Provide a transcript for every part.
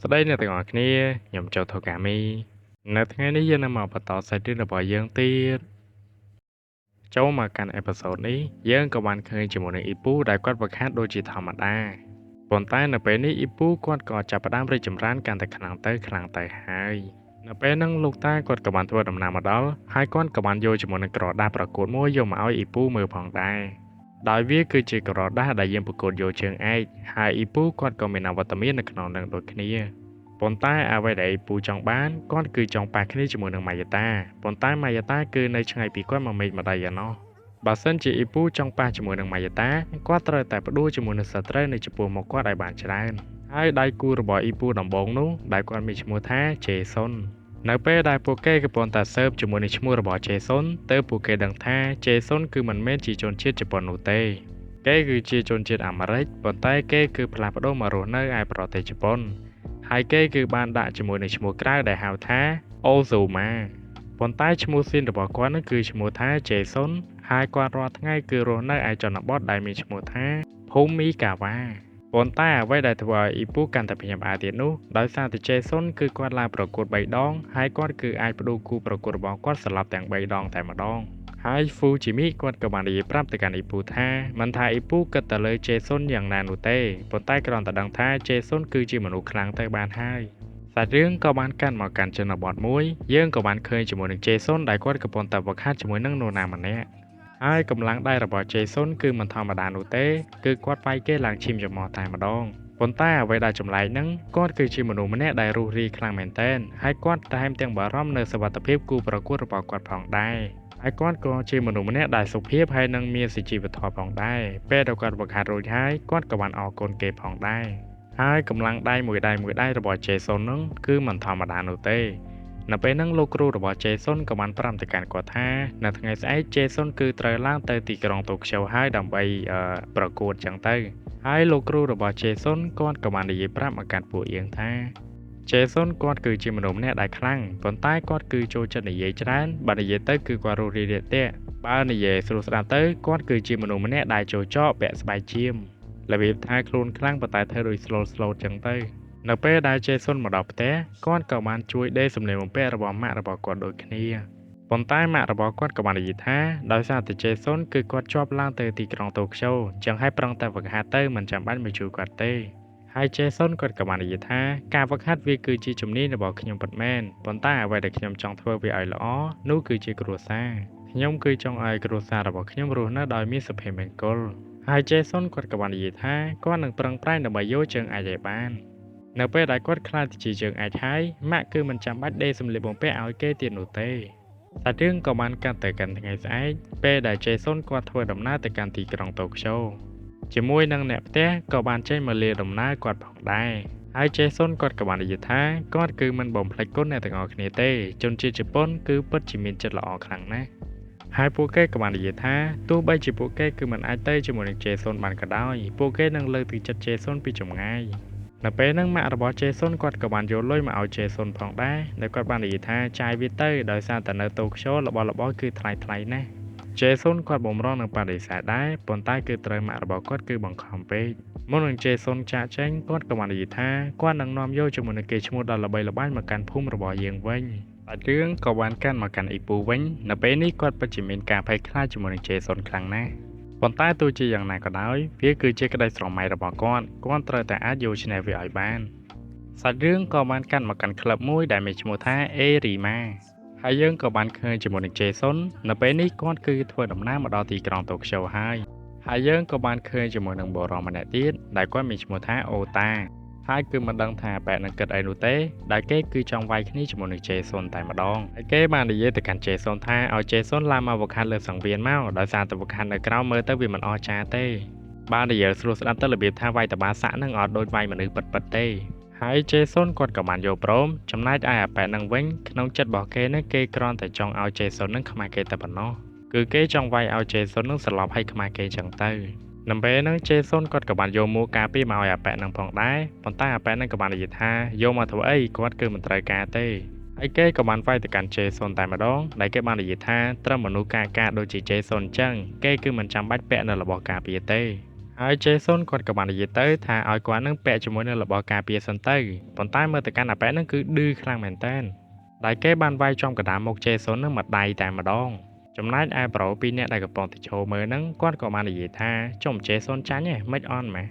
ស្ដីអ្នកទាំងអស់គ្នាខ្ញុំចូលថូកាមីនៅថ្ងៃនេះយើងនឹងមកបន្តសាច់រឿងរបស់យើងទៀតចូលមកកាន់អេពីសូតនេះយើងក៏បានឃើញជាមួយនឹងអ៊ីពូដែលគាត់បង្ខាត់ដូចជាធម្មតាប៉ុន្តែនៅពេលនេះអ៊ីពូគាត់ក៏ចាប់ផ្ដើមរីកចម្រើនកាន់តែខ្លាំងទៅហើយនៅពេលហ្នឹងលោកតាគាត់ក៏បានធ្វើដំណើរមកដល់ហើយគាត់ក៏បានយកជាមួយនឹងក្រដាសប្រកួតមួយយកមកឲ្យអ៊ីពូមើលផងដែរដោយវាគឺជាក្រដាសដែលយើងប្រកួតយកជើងឯកហើយអ៊ីពូគាត់ក៏មានអវត្តមាននៅក្នុងនឹងដូចគ្នាប៉ុន្តែអ្វីដែលអ៊ីពូចង់បានគាត់គឺចង់ប៉ះគ្នាជាមួយនឹងម៉ាយាតាប៉ុន្តែម៉ាយាតាគឺនៅឆ្ងាយពីគាត់មួយមេឃម្ដីឯណោះបើសិនជាអ៊ីពូចង់ប៉ះជាមួយនឹងម៉ាយាតាគាត់ត្រូវតែផ្ដួលជាមួយនឹងសត្រូវនៅចំពោះមុខគាត់ឲ្យបានច្រើនហើយដៃគូរបស់អ៊ីពូដំបូងនោះដែលគាត់មានឈ្មោះថាជេសុននៅពេលដែលពួកគេកំពុងតែស៊ើបជាមួយនឹងឈ្មោះរបស់ជេសុនទើបពួកគេដឹងថាជេសុនគឺមិនមែនជាជនជាតិជប៉ុននោះទេគេគឺជាជនជាតិអាមេរិកប៉ុន្តែគេគឺផ្លាស់ប្ដូរមករស់នៅឯប្រទេសជប៉ុនហើយគេគឺបានដាក់ជាមួយនឹងឈ្មោះក្រៅដែលហៅថាអូហ្សូម៉ាប៉ុន្តែឈ្មោះស៊ីនរបស់គាត់នឹងគឺឈ្មោះថាជេសុនហើយគាត់រាល់ថ្ងៃគឺរស់នៅឯជនបទដែលមានឈ្មោះថាភូមីកាវ៉ាប៉ុន្តែអ្វីដែលធ្វើឲ្យអ៊ីពូកាន់តែភ្ញាក់ផ្អើលទៀតនោះដោយសារតែជេសុនគឺគាត់ឡើងប្រកួត3ដងហើយគាត់គឺអាចផ្ដួលគូប្រកួតរបស់គាត់ស្លាប់ទាំង3ដងតែម្ដងហើយហ្វូជីមីគាត់ក៏បាននិយាយប្រាប់ទៅកាន់អ៊ីពូថាមិនថាអ៊ីពូគិតទៅលើជេសុនយ៉ាងណានោះទេប៉ុន្តែគ្រាន់តែដឹងថាជេសុនគឺជាមនុស្សខ្លាំងទៅបានហើយសាច់រឿងក៏បានកាន់មកកាន់ជនបទមួយយើងក៏បានឃើញជាមួយនឹងជេសុនដែលគាត់កំពុងតែវឹកហាត់ជាមួយនឹងនរណាម្នាក់ហើយកម្លាំងដៃរបស់ជេសុនគឺមិនធម្មតានោះទេគឺគាត់វាយគេឡើងឈាមច្រមុះតែម្ដងប៉ុន្តែអ្វីដែលចម្លែកហ្នឹងគាត់គឺជាមនុស្សម្នាក់ដែលរុះរាយខ្លាំងមែនទែនហើយគាត់ថែមទាំងបារម្ភនៅសុវត្ថិភាពគូប្រកួតរបស់គាត់ផងដែរហើយគាត់ក៏ជាមនុស្សម្នាក់ដែលសុភាពហើយនឹងមានសុជីវធម៌ផងដែរពេលដែលគាត់វឹកហាត់រួចហើយគាត់ក៏បានអរគុណគេផងដែរហើយកម្លាំងដៃមួយដៃរបស់ជេសុនហ្នឹងគឺមិនធម្មតានោះទេនៅពេលហ្នឹងលោកគ្រូរបស់ជេសុនក៏បានប្រាប់ទៅកាន់គាត់ថានៅថ្ងៃស្អែកជេសុនគឺត្រូវឡើងទៅទីក្រុងតូក្យូហើយដើម្បីប្រកួតចឹងទៅហើយលោកគ្រូរបស់ជេសុនគាត់ក៏បាននិយាយប្រាប់មកកាន់ពួកយើងថាជេសុនគាត់គឺជាមនុស្សម្នាក់ដែលខ្លាំងប៉ុន្តែគាត់គឺចូលចិត្តនិយាយច្រើនបើនិយាយទៅគឺគាត់រុះរាយរាក់ទាក់បើនិយាយស្រួលស្ដាប់ទៅគាត់គឺជាមនុស្សម្នាក់ដែលចូលចកពាក់ស្បែកជៀមរបៀបថាខ្លួនខ្លាំងប៉ុន្តែធ្វើដូចស្លូតចឹងទៅនៅពេលដែលជេសុនមកដល់ផ្ទះគាត់ក៏បានជួយដេរសម្លៀកបំពាក់របស់ម៉ាក់របស់គាត់ដូចគ្នាប៉ុន្តែម៉ាក់របស់គាត់ក៏បាននិយាយថាដោយសារតែជេសុនគឺគាត់ជាប់ឡើងទៅទីក្រុងតូក្យូចឹងហើយប្រឹងតែវឹកហាត់ទៅមិនចាំបាច់មកជួយគាត់ទេហើយជេសុនគាត់ក៏បាននិយាយថាការវឹកហាត់វាគឺជាជំនាញរបស់ខ្ញុំពិតមែនប៉ុន្តែអ្វីដែលខ្ញុំចង់ធ្វើវាឲ្យល្អនោះគឺជាគ្រួសារខ្ញុំគឺចង់ឲ្យគ្រួសាររបស់ខ្ញុំរស់នៅដោយមានសុភមង្គលហើយជេសុនគាត់ក៏បាននិយាយថាគាត់នឹងប្រឹងប្រែងដើម្បីយកជើងឯកឲ្យបាននៅពេលដែលគាត់ខ្លាចទៅជាជើងឯកហើយម៉ាក់គឺមិនចាំបាច់ដេរសម្លៀកបំពាក់ឲ្យគេទៀតនោះទេតែរឿងក៏បានកាន់តែកាន់ថ្ងៃស្អែកពេលដែលជេសុនគាត់ធ្វើដំណើរទៅកាន់ទីក្រុងតូក្យូជាមួយនឹងអ្នកផ្ទះក៏បានចេញមកលាដំណើរគាត់ផងដែរហើយជេសុនគាត់ក៏បាននិយាយថាគាត់គឺមិនបំភ្លេចគុណអ្នកទាំងអស់គ្នាទេជនជាតិជប៉ុនគឺពិតជាមានចិត្តល្អខ្លាំងណាស់ហើយពួកគេក៏បាននិយាយថាទោះបីជាពួកគេគឺមិនអាចទៅជាមួយនឹងជេសុនបានក៏ដោយពួកគេនឹងលើកទឹកចិត្តជេសុនពីចម្ងាយនៅពេលហ្នឹងម៉ាក់របស់ជេសុនគាត់ក៏បានយកលុយមកឲ្យជេសុនផងដែរដែលគាត់បាននិយាយថាចាយវាទៅដោយសារតែនៅតូក្យូរបស់គឺថ្លៃណាស់ជេសុនគាត់បំរុងនឹងបដិសេធដែរប៉ុន្តែគឺត្រូវម៉ាក់របស់គាត់គឺបង្ខំពេកមុននឹងជេសុនចាក់ចេញគាត់ក៏បាននិយាយថាគាត់នឹងនាំយកជាមួយនឹងគេឈ្មោះដ៏ល្បីល្បាញមកកាន់ភូមិរបស់យើងវិញតែរឿងក៏បានកាន់មកកាន់អ៊ីពូវិញនៅពេលនេះគាត់ពិតជាមានការភ័យខ្លាចជាមួយនឹងជេសុនខ្លាំងណាស់ប៉ុន្តែទោះជាយ៉ាងណាក៏ដោយវាគឺជាក្តីស្រមៃរបស់គាត់ត្រូវតែអាចយកឈ្នះវាឲ្យបានសាច់រឿងក៏បានកាន់មកកាន់ក្លឹបមួយដែលមានឈ្មោះថាអេរីម៉ាហើយយើងក៏បានឃើញជាមួយនឹងជេសុននៅពេលនេះគាត់គឺធ្វើដំណើរមកដល់ទីក្រុងតូក្យូហើយយើងក៏បានឃើញជាមួយនឹងបុរសម្នាក់ទៀតដែលគាត់មានឈ្មោះថាអូតាហើយគឺមិនដឹងថាបែរនឹងគិតអីនោះទេដែលគេគឺចង់វាយគ្នាជាមួយនឹងជេសុនតែម្ដងហើយគេបាននិយាយទៅកាន់ជេសុនថាឲ្យជេសុនឡើងមកវឹកហាត់លើសង្វៀនមកដោយសារតែវឹកហាត់នៅក្រៅមើលទៅវាមិនអស្ចារ្យទេបាននិយាយស្រួលស្ដាប់ទៅរបៀបថាវាយតបាសាក់នឹងអត់ដូចវាយមនុស្សពិតទេហើយជេសុនគាត់ក៏បានយកព្រមចំណែកឯអាប៉ែតនឹងវិញក្នុងចិត្តរបស់គេនឹងគេគ្រាន់តែចង់ឲ្យជេសុននឹងខ្មាស់គេតែប៉ុណ្ណោះគឺគេចង់វាយឲ្យជេសុននឹងស្លាប់ឲ្យខ្មាស់គេចឹងទៅនៅពេលហ្នឹងជេសុនគាត់ក៏បានយកមួកការពារមកឲ្យអាប៉ែតនឹងផងដែរប៉ុន្តែអាប៉ែតនឹងក៏បាននិយាយថាយកមកធ្វើអីគាត់គឺមិនត្រូវការទេហើយគេក៏បានវាយទៅកាន់ជេសុនតែម្ដងដែលគេបាននិយាយថាត្រឹមមនុស្សការដូចជាជេសុនចឹងគេគឺមិនចាំបាច់ពាក់នៅរបស់ការពារទេ ហើយ Jason គាត់ក៏បាននិយាយទៅថាឲ្យគាត់នឹងពាក់ជាមួយនឹងរបស់ការពារសិនទៅប៉ុន្តែមើលទៅកាន់អាប៉ែតនឹងគឺឌឺខ្លាំងមែនតើដែលគេបានវាយចំកណ្ដាលមុខ Jason នឹងមួយដៃតែម្ដងចំណែកឯប្រូពីរនាក់ដែលកំពុងតែឈរមើលហ្នឹងគាត់ក៏បាននិយាយថាចុំ Jason ចាញ់ហ៎មិនអន់ម៉េះ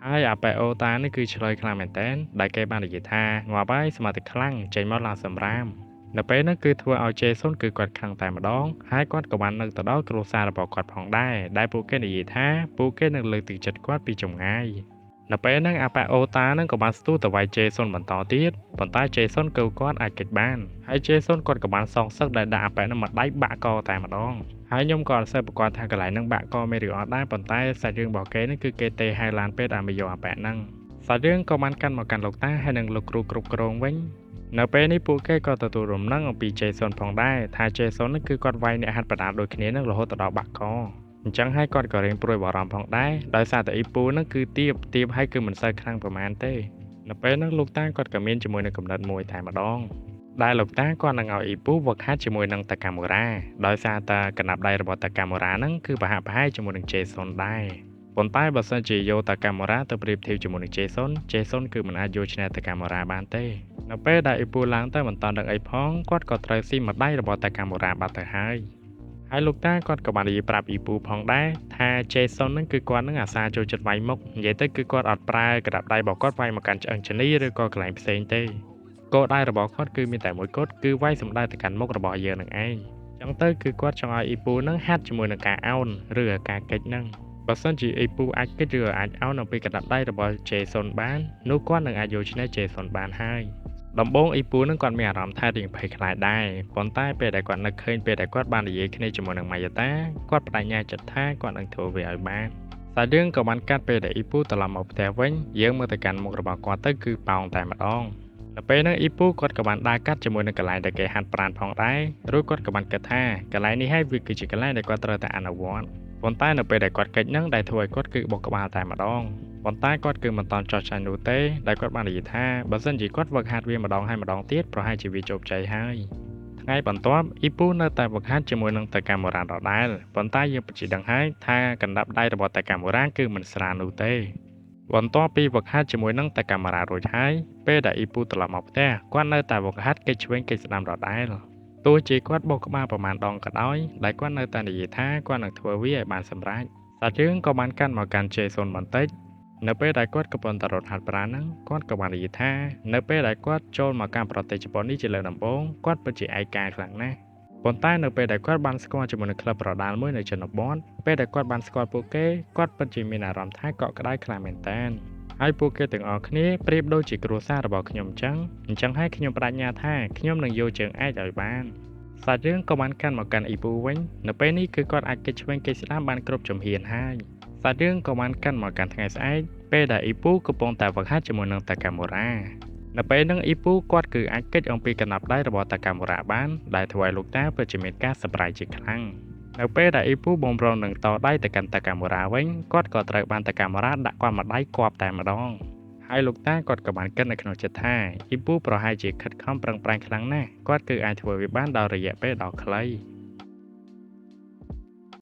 ហើយអាប៉ែអូតានេះគឺឆ្លើយខ្លាំងមែនតើដែលគេបាននិយាយថាងាប់ហើយសមត្ថខ្លាំងចេញមកឡើងសម្រាមនៅពេលហ្នឹងគឺធ្វើឲ្យ Jason គឺគាត់ខ្លាំងតែម្ដងហើយគាត់ក៏បាននឹកទៅដល់គ្រួសាររបស់គាត់ផងដែរដែលពួកគេនិយាយថាពួកគេនឹងលើកទឹកចិត្តគាត់ពីចម្ងាយនៅពេលហ្នឹងអាប៉ាអូតាហ្នឹងក៏បានស្ទុះទៅវាយ Jason បន្តទៀតប៉ុន្តែ Jason គឺគាត់អាចគេចបានហើយ Jason គាត់ក៏បានសងសឹកដែលដាក់អាប៉ែហ្នឹងមកដៃបាក់កតែម្ដងហើយខ្ញុំក៏អត់សូវប្រកាសថាកន្លែងហ្នឹងបាក់កមេឬអត់ដែរប៉ុន្តែសាច់រឿងរបស់គេហ្នឹងគឺគេទេហៅឡានពេទ្យឲ្យមកយកអាប៉ែហ្នឹងសាច់រឿងក៏បានកាន់មកកាន់លោកតាហើយនឹងលោកគ្រូគ្រប់គ្រងវិញនៅពេលនេះពួកគេក៏ទទួលរំលឹកអំពី Jason ផងដែរថា Jason ហ្នឹងគឺគាត់វាយអ្នកហាត់ប្រាណដូចគ្នានឹងរហូតដល់បាក់កអញ្ចឹងហើយគាត់ក៏រៀងព្រួយបារម្ភផងដែរដោយសារតែអ៊ីពូហ្នឹងគឺទៀបហើយគឺមិនសូវខ្លាំងប្រហែលទេនៅពេលហ្នឹងលោកតាគាត់ក៏មានជាមួយនឹងកំណត់មួយតែម្ដងដែលលោកតាគាត់នឹងឲ្យអ៊ីពូវឹកហាត់ជាមួយនឹងតាកាមូរ៉ាដោយសារតែកណ្ដាប់ដៃរបស់តាកាមូរ៉ាហ្នឹងគឺប្រហាក់ប្រហែលជាមួយនឹង Jason ដែរប៉ុន្តែបើសិនជាយកតាកាមូរ៉ាទៅប្រៀបធៀបជាមួយនឹង Jason គឺមិនអាចយកឈ្នះតាកាមូរ៉ាបានទេនៅពេលដែលអ៊ីពូឡើងទៅមិនតាន់ដឹងអីផងគាត់ក៏ត្រូវស៊ីមួយដៃរបស់តាកាមូរ៉ាបាត់ទៅហើយលោកតាគាត់ក៏បាននិយាយប្រាប់អ៊ីពូផងដែរថា Jason ហ្នឹងគឺគាត់នឹងអាសាចូលចិត្តវាយមុខនិយាយទៅគឺគាត់អត់ប្រើក្តាប់ដៃរបស់គាត់វាយមកកាន់ឆ្អឹងជនីឬក៏កន្លែងផ្សេងទេគោលដៅរបស់គាត់គឺមានតែមួយគត់គឺវាយសម្ដៅទៅកាន់មុខរបស់យើងនឹងឯងចឹងទៅគឺគាត់ចង់ឲ្យអ៊ីពូហ្នឹងហាត់ជាមួយនឹងការអោនឬការកិច្ចហ្នឹងបើសិនជាអ៊ីពូអាចកិច្ចឬអាចអោនអំពីក្តាប់ដៃរបស់ Jason បាននោះគាត់នឹងអាចយកឈ្នះ Jason បានហើយដំបូងអ៊ីពូនឹងគាត់មានអារម្មណ៍ថារៀងភ័យខ្លាចដែរប៉ុន្តែពេលដែលគាត់នឹកឃើញពេលដែលគាត់បាននិយាយគ្នាជាមួយនឹងម៉ាយ៉ាតាគាត់បដិញ្ញាចិត្តថាគាត់នឹងធ្វើវាឲ្យបានតែរឿងក៏បានកាត់ពេលដែលអ៊ីពូត្រឡប់មកផ្ទះវិញយើងមើលទៅកាន់មុខរបស់គាត់ទៅគឺប៉ោងតែម្ដងនៅពេលហ្នឹងអ៊ីពូគាត់ក៏បានដើរកាត់ជាមួយនឹងកន្លែងដែលគេហាត់ប្រាណផងដែររួចគាត់ក៏បានគិតថាកន្លែងនេះហើយវាគឺជាកន្លែងដែលគាត់ត្រូវតែអនុវត្តប៉ុន្តែនៅពេលដែលគាត់កិច្ចហ្នឹងដែលធ្វើឲ្យគាត់គឺបុកក្បាលតែម្ដងប៉ុន្តែគាត់គឺមិនតន់ចោះចាញ់នោះទេដែលគាត់បាននិយាយថាបើសិនជាគាត់វឹកហាត់វាម្ដងហើយម្ដងទៀតប្រហែលជាវាជោគជ័យហើយថ្ងៃបន្ទាប់អ៊ីពូនៅតែវឹកហាត់ជាមួយនឹងតាកាមូរ៉ាដដែលប៉ុន្តែយើងពិតជាដឹងហើយថាកណ្ដាប់ដៃរបស់តាកាមូរ៉ាគឺមិនស្រាលនោះទេបន្ទាប់ពីវឹកហាត់ជាមួយនឹងតាកាមូរ៉ារួចហើយពេលដែលអ៊ីពូត្រឡប់មកផ្ទះគាត់នៅតែវឹកហាត់កិច្ចឆ្វេងកិច្ចស្ដាំដដែលទោះជាគាត់បោកក្បាលប្រមាណដងក៏ដោយដែលគាត់នៅតែនិយាយថាគាត់នឹងធ្វើវាឲ្យបានសម្រេចសាច់រឿងក៏បានកាន់មកកាន់ Jason បន្តិចនៅពេលដែលគាត់កំពុងតែរត់ហាត់ប្រាណហ្នឹងគាត់ក៏បាននិយាយថានៅពេលដែលគាត់ចូលមកកាន់ប្រទេសជប៉ុននេះជាលើកដំបូងគាត់ពិតជាឯកាខ្លាំងណាស់ប៉ុន្តែនៅពេលដែលគាត់បានស្គាល់ជាមួយនឹងក្លឹបប្រដាល់មួយនៅជនបទពេលដែលគាត់បានស្គាល់ពួកគេគាត់ពិតជាមានអារម្មណ៍ថាកក់ក្ដៅខ្លាំងមែនតើហើយពួកគេទាំងអស់គ្នាប្រៀបដូចជាគ្រួសាររបស់ខ្ញុំអញ្ចឹងហើយខ្ញុំបដិញ្ញាថាខ្ញុំនឹងយកជើងឯកឲ្យបានសាច់រឿងក៏បានកាន់មកកាន់អ៊ីពូវិញនៅពេលនេះគឺគាត់អាចគេចឆ្វេងគេចស្ដាំបានគ្រប់ជំហានហើយសាច់រឿងក៏បានកាន់មកកាន់ថ្ងៃស្អែកពេលដែលអ៊ីពូកំពុងតែវឹកហាត់ជាមួយនឹងតាកាមូរ៉ានៅពេលហ្នឹងអ៊ីពូគាត់គឺអាចគេចអំពីកណ្ដាប់ដៃរបស់តាកាមូរ៉ាបានដែលធ្វើឲ្យលោកតាពិតជាមានការសប្បាយជាខ្លាំងនៅពេលដែលអ៊ីពូបំរុងនឹងតដៃទៅកាន់តាកាមូរ៉ាវិញគាត់ក៏ត្រូវបានតាកាមូរ៉ាដាក់គាត់មួយដៃគប់តែម្ដងហើយលោកតាគាត់ក៏បានគិតនៅក្នុងចិត្តថាអ៊ីពូប្រហែលជាខិតខំប្រឹងប្រែងខ្លាំងណាស់គាត់គឺអាចធ្វើវាបានដោយរយៈពេលដ៏ខ្លី